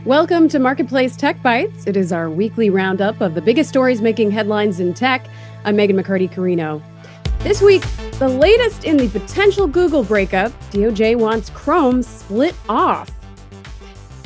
Welcome to Marketplace Tech Bytes. It is our weekly roundup of the biggest stories making headlines in tech. I'm Megan McCarty-Carino. This week, the latest in the potential Google breakup, DOJ wants Chrome split off.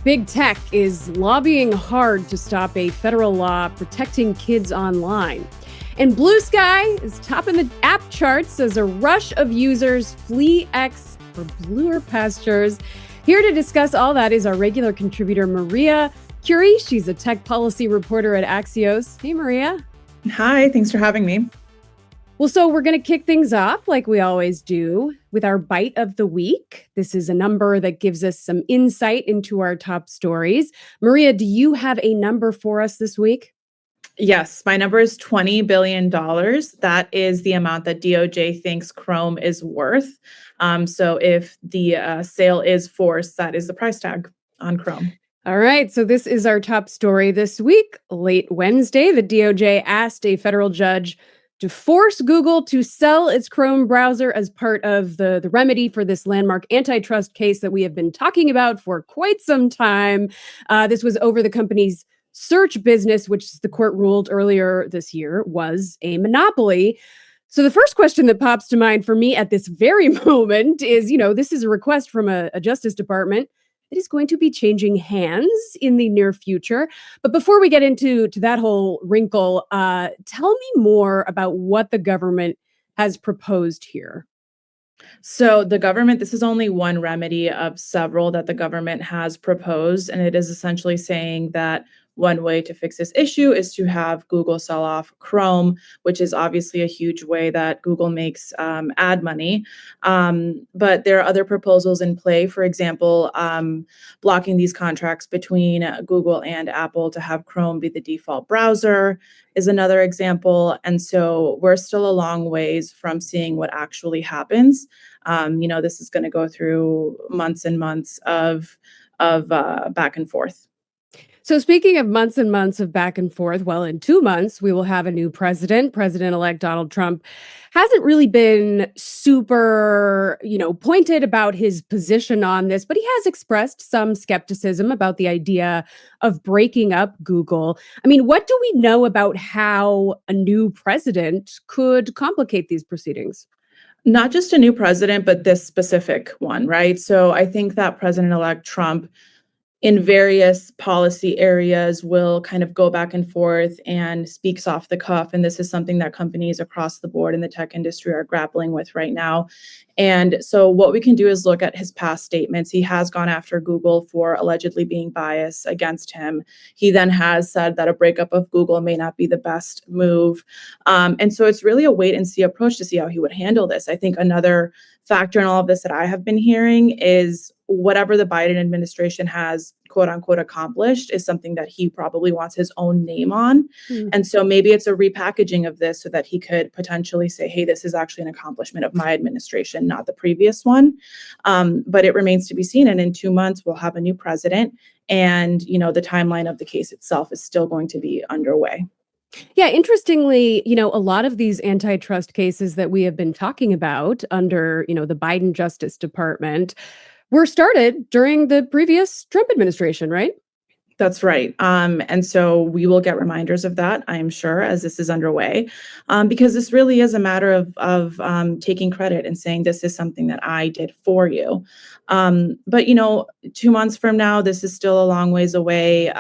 Big Tech is lobbying hard to stop a federal law protecting kids online. And Blue Sky is topping the app charts as a rush of users flee X for bluer pastures. Here to discuss all that is our regular contributor, Maria Curie. She's a tech policy reporter at Axios. Hey, Maria. Hi, thanks for having me. Well, so we're going to kick things off like we always do with our Byte of the Week. This is a number that gives us some insight into our top stories. Maria, do you have a number for us this week? Yes, my number is $20 billion. That is the amount that DOJ thinks Chrome is worth. So if the sale is forced, that is the price tag on Chrome. All right, so this is our top story this week. Late Wednesday, the DOJ asked a federal judge to force Google to sell its Chrome browser as part of the remedy for this landmark antitrust case that we have been talking about for quite some time. This was over the company's search business, which the court ruled earlier this year was a monopoly. So the first question that pops to mind for me at this very moment is, this is a request from a Justice Department that is going to be changing hands in the near future. But before we get into that whole wrinkle, tell me more about what the government has proposed here. So the government, this is only one remedy of several that the government has proposed, and it is essentially saying that one way to fix this issue is to have Google sell off Chrome, which is obviously a huge way that Google makes ad money. But there are other proposals in play. For example, blocking these contracts between Google and Apple to have Chrome be the default browser is another example. And so we're still a long ways from seeing what actually happens. This is going to go through months and months of back and forth. So speaking of months and months of back and forth, well, in 2 months, we will have a new president. President-elect Donald Trump hasn't really been super, pointed about his position on this, but he has expressed some skepticism about the idea of breaking up Google. I mean, what do we know about how a new president could complicate these proceedings? Not just a new president, but this specific one, right? So I think that President-elect Trump in various policy areas will kind of go back and forth and speaks off the cuff. And this is something that companies across the board in the tech industry are grappling with right now. And so what we can do is look at his past statements. He has gone after Google for allegedly being biased against him. He then has said that a breakup of Google may not be the best move. And so it's really a wait and see approach to see how he would handle this. I think another factor in all of this that I have been hearing is whatever the Biden administration has, quote unquote, accomplished is something that he probably wants his own name on. And so maybe it's a repackaging of this so that he could potentially say, hey, this is actually an accomplishment of my administration, not the previous one. But it remains to be seen. And in 2 months, we'll have a new president. And, the timeline of the case itself is still going to be underway. Yeah, interestingly, a lot of these antitrust cases that we have been talking about under, the Biden Justice Department were started during the previous Trump administration, right? That's right. And so we will get reminders of that, I am sure, as this is underway, because this really is a matter of taking credit and saying this is something that I did for you. But 2 months from now, this is still a long ways away.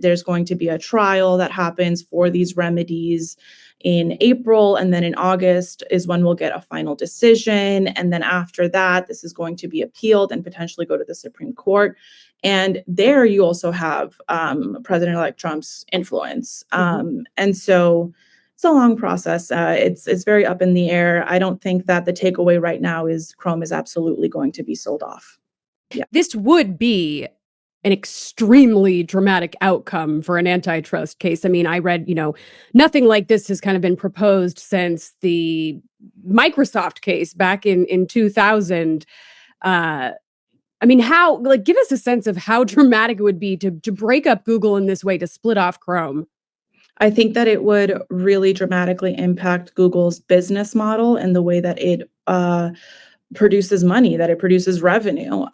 There's going to be a trial that happens for these remedies in April, and then in August is when we'll get a final decision. And then after that, this is going to be appealed and potentially go to the Supreme Court. And there you also have President-elect Trump's influence. And so it's a long process. It's very up in the air. I don't think that the takeaway right now is Chrome is absolutely going to be sold off. Yeah. This would be an extremely dramatic outcome for an antitrust case. I mean, I read, nothing like this has kind of been proposed since the Microsoft case back in 2000. I mean, give us a sense of how dramatic it would be to break up Google in this way, to split off Chrome. I think that it would really dramatically impact Google's business model and the way that it produces money, that it produces revenue.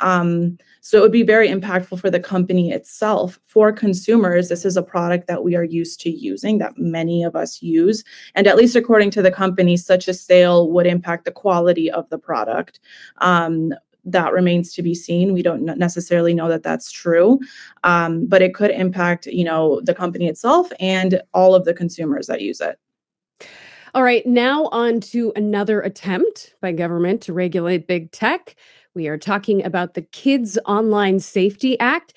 So it would be very impactful for the company itself. For consumers, this is a product that we are used to using, that many of us use. And at least according to the company, such a sale would impact the quality of the product. That remains to be seen. We don't necessarily know that that's true, but it could impact, the company itself and all of the consumers that use it. All right, now on to another attempt by government to regulate big tech. We are talking about the Kids Online Safety Act.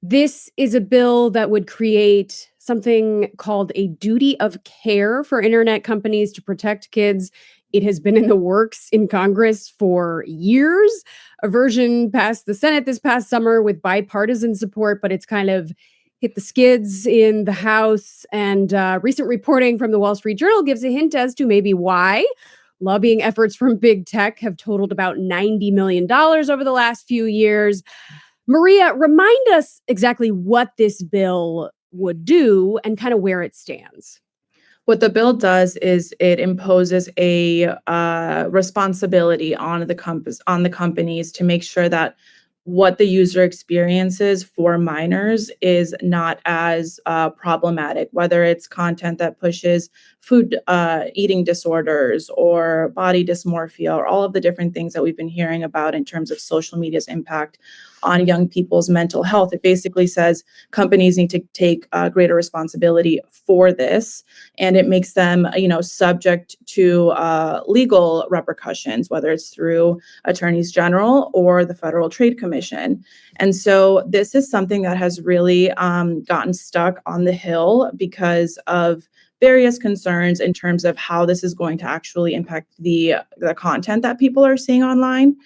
This is a bill that would create something called a duty of care for internet companies to protect kids. It has been in the works in Congress for years. A version passed the Senate this past summer with bipartisan support, but it's kind of hit the skids in the House. And recent reporting from the Wall Street Journal gives a hint as to maybe why. Lobbying efforts from big tech have totaled about $90 million over the last few years. Maria, remind us exactly what this bill would do and kind of where it stands. What the bill does is it imposes a responsibility on the companies to make sure that what the user experiences for minors is not as problematic, whether it's content that pushes food eating disorders or body dysmorphia, or all of the different things that we've been hearing about in terms of social media's impact on young people's mental health. It basically says companies need to take greater responsibility for this, and it makes them, subject to legal repercussions, whether it's through attorneys general or the Federal Trade Commission. And so this is something that has really gotten stuck on the Hill because of various concerns in terms of how this is going to actually impact the content that people are seeing online.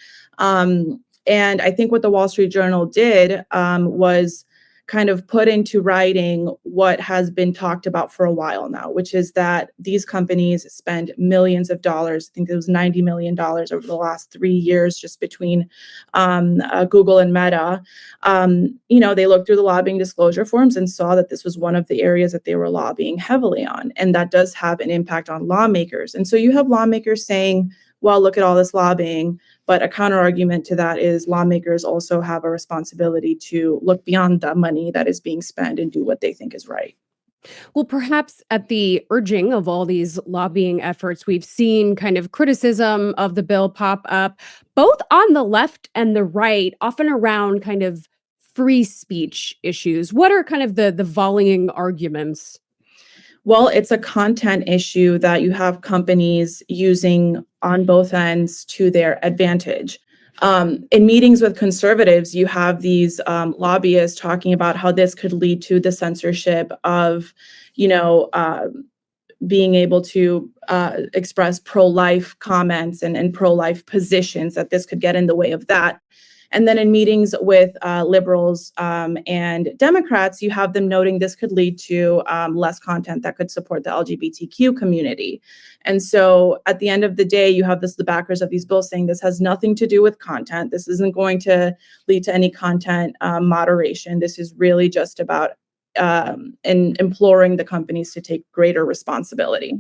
And I think what the Wall Street Journal did was kind of put into writing what has been talked about for a while now, which is that these companies spend millions of dollars. I think it was $90 million over the last 3 years just between Google and Meta. They looked through the lobbying disclosure forms and saw that this was one of the areas that they were lobbying heavily on. And that does have an impact on lawmakers. And so you have lawmakers saying, well, look at all this lobbying. But a counter argument to that is lawmakers also have a responsibility to look beyond the money that is being spent and do what they think is right. Well, perhaps at the urging of all these lobbying efforts, we've seen kind of criticism of the bill pop up, both on the left and the right, often around kind of free speech issues. What are kind of the volleying arguments? Well, it's a content issue that you have companies using on both ends to their advantage. In meetings with conservatives, you have these lobbyists talking about how this could lead to the censorship of, being able to express pro-life comments and pro-life positions, that this could get in the way of that. And then in meetings with liberals and Democrats, you have them noting this could lead to less content that could support the LGBTQ community. And so at the end of the day, you have the backers of these bills saying this has nothing to do with content. This isn't going to lead to any content moderation. This is really just about imploring the companies to take greater responsibility.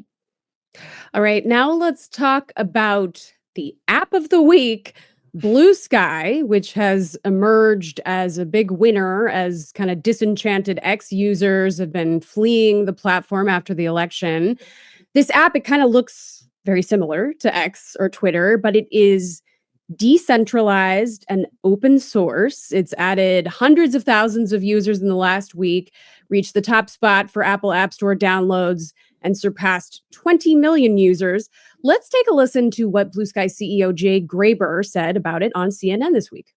All right, now let's talk about the app of the week. Blue Sky, which has emerged as a big winner as kind of disenchanted ex-users have been fleeing the platform after the election. This app, it kind of looks very similar to X or Twitter, but it is decentralized and open source. It's added hundreds of thousands of users in the last week, reached the top spot for Apple App Store downloads, and surpassed 20 million users. Let's take a listen to what Blue Sky CEO Jay Graber said about it on CNN this week.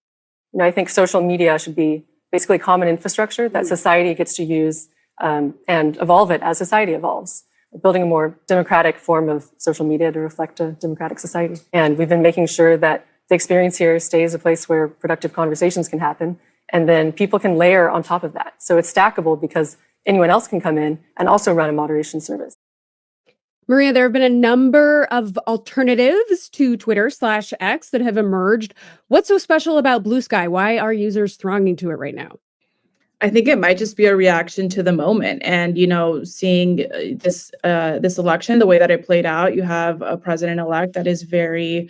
I think social media should be basically common infrastructure that society gets to use and evolve it as society evolves. Building a more democratic form of social media to reflect a democratic society. And we've been making sure that the experience here stays a place where productive conversations can happen, and then people can layer on top of that. So it's stackable because anyone else can come in and also run a moderation service. Maria, there have been a number of alternatives to Twitter/X that have emerged. What's so special about Blue Sky? Why are users thronging to it right now? I think it might just be a reaction to the moment, and seeing this election, the way that it played out. You have a president-elect that is very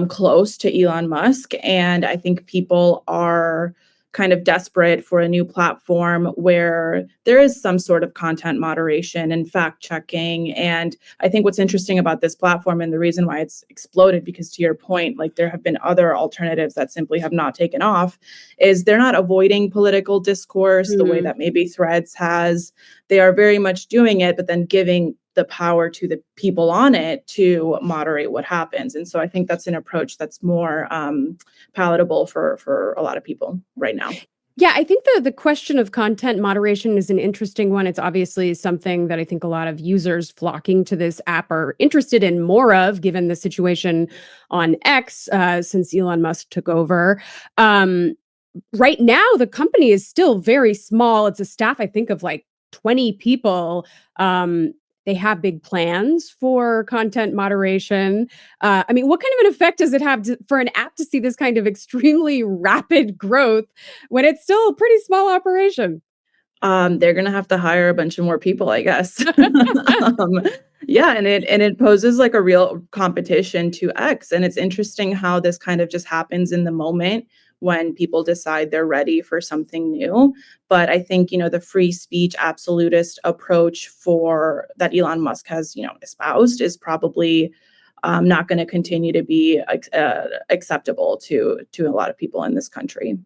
close to Elon Musk, and I think people are kind of desperate for a new platform where there is some sort of content moderation and fact checking. And I think what's interesting about this platform and the reason why it's exploded, because to your point, like there have been other alternatives that simply have not taken off, is they're not avoiding political discourse the way Mm. that maybe Threads has. They are very much doing it, but then giving the power to the people on it to moderate what happens. And so I think that's an approach that's more palatable for a lot of people right now. Yeah, I think the question of content moderation is an interesting one. It's obviously something that I think a lot of users flocking to this app are interested in more of, given the situation on X since Elon Musk took over. Right now, the company is still very small. It's a staff, I think, of like 20 people. They have big plans for content moderation. I mean, what kind of an effect does it have for an app to see this kind of extremely rapid growth when it's still a pretty small operation? They're gonna have to hire a bunch of more people, I guess. um, yeah, and it poses like a real competition to X, and it's interesting how this kind of just happens in the moment when people decide they're ready for something new. But I think the free speech absolutist approach for that Elon Musk has espoused is probably not going to continue to be acceptable to a lot of people in this country.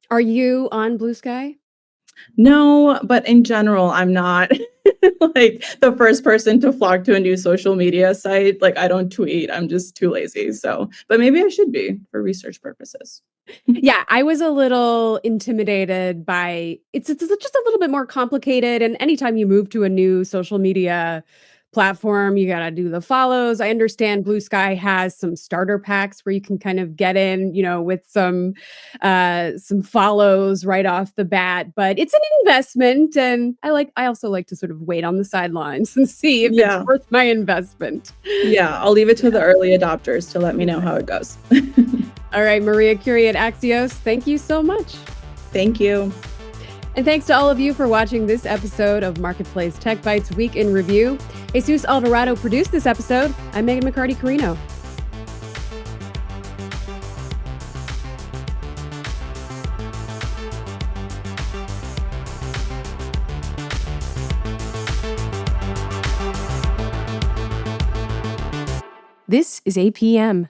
Are you on Blue Sky? No, but in general, I'm not like the first person to flock to a new social media site. Like I don't tweet. I'm just too lazy. So, but maybe I should be for research purposes. Yeah, I was a little intimidated by it's just a little bit more complicated. And anytime you move to a new social media platform, you gotta do the follows. I understand Blue Sky has some starter packs where you can kind of get in, with some follows right off the bat. But it's an investment, and I also like to sort of wait on the sidelines and see if it's Yeah. worth my investment. Yeah. I'll leave it to the early adopters to let me know how it goes. All right, Maria Curie at Axios, thank you so much. Thank you. And thanks to all of you for watching this episode of Marketplace Tech Bytes Week in Review. Jesus Alvarado produced this episode. I'm Megan McCarty-Carino. This is APM.